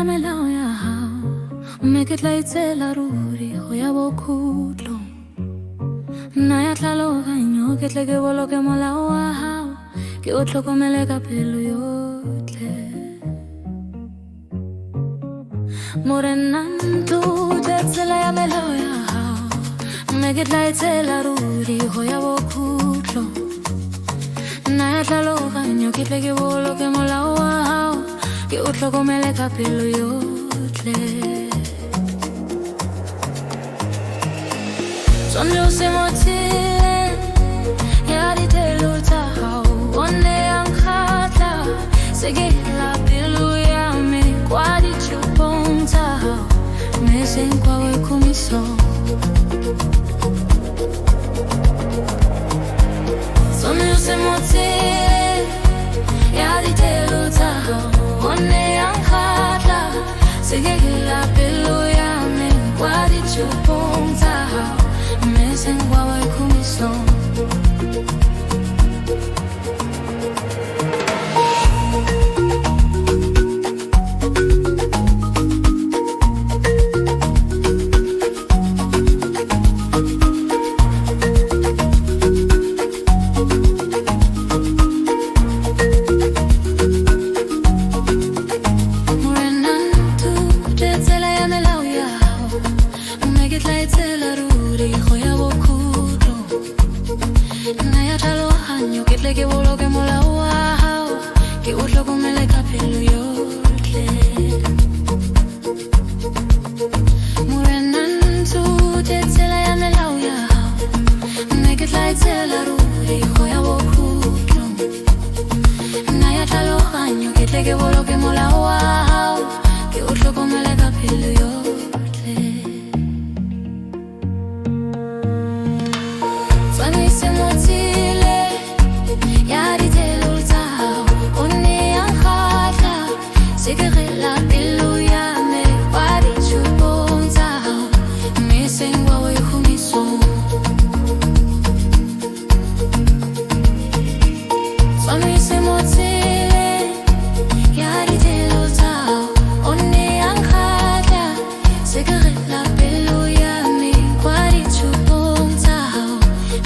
ya melao ya hao, mme ke tla itsela ruri go ya bokhutlo. Nna ya tlhaloganyo ke tle ke boloke molao wa hao, ke o tlhokomele ka pelo yotlhe. Morenantu te tsela ya melao ya hao, mme ke tla itsela ruri go ya bokhutlo. Nna ya tlhaloganyo ke tle ke boloke molao wa hao, ke o tlhokomele ka pelo yotlhe. Sonno se motile ya ditelo tsa hao, one yang khatla se ke la pelo ya me kwa ditshupong tsa hao, me seng kwa we kumiso. Sonno se motile ya ditelo tsa hao, one yang khatla se ke la pelo ya me kwa ditshupong tsa hao, missing while I cool me slow. Que volo que mola wow, que urlo come le capello yotle. Morenantu te tsela ya melao ya hao, mme ke tla itsela ruri go ya bokhutlo. Nna ya tlhaloganyo ke tle ke volo ke mola wow, ke urlo come le capello yotle. Tshwanetse motile ya ditelo tsa hao, one yang khatla se ke la pelo ya me kwa ditshupong tsa hao, mme seng wa we kumiso. Tshwanetse motile ya ditelo tsa hao, one yang khatla se ke la pelo ya me kwa ditshupong tsa hao,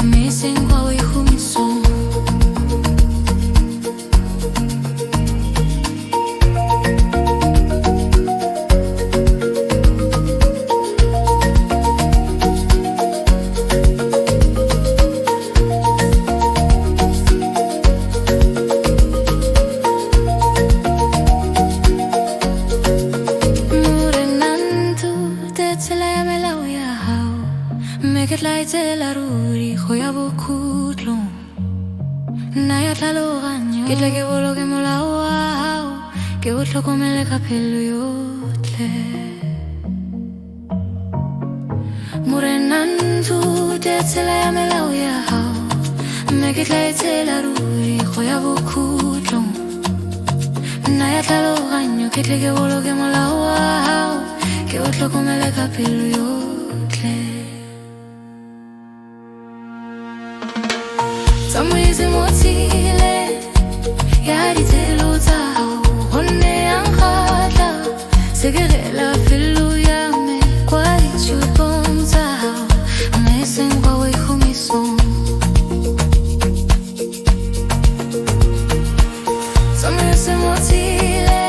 mme seng wa we kumiso. Ke tla itsela ruri go ya bokhutlo. Nna ya tlhaloganyo ke tle ke boloke molao wa hao, ke o tlhokomele ka pelo yotlhe. Morenantu te tsela ya melao ya hao, mme ke tla itsela ruri go ya bokhutlo. Nna ya tlhaloganyo ke tle ke boloke molao wa hao, ke o tlhokomele ka pelo yotlhe. Tsamwise motile ya ditelo tsa hao, one yang khatla se ke la pelo ya me kwa ditshupong tsa hao, mme seng kwa we kumiso. Tsamwise motile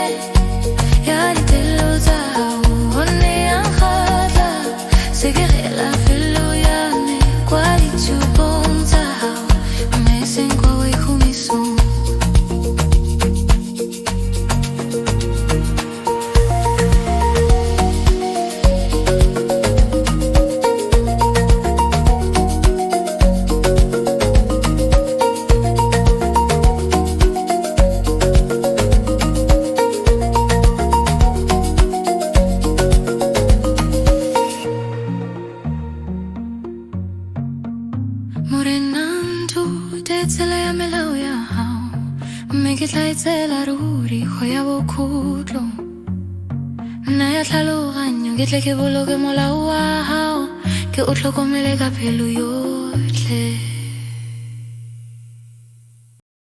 ya ditelo tsa hao, one yang khatla se ke la pelo ya me kwa ditshupong tsa hao, missing kwa we kumiso. Morenantu te tsela ya melao ya hao, mme ke tla itsela ruri go ya bokhutlo. Nna ya tlhaloganyo ke tle ke boloke molao wa hao, ke o tlhokomele ka pelo yotlhe.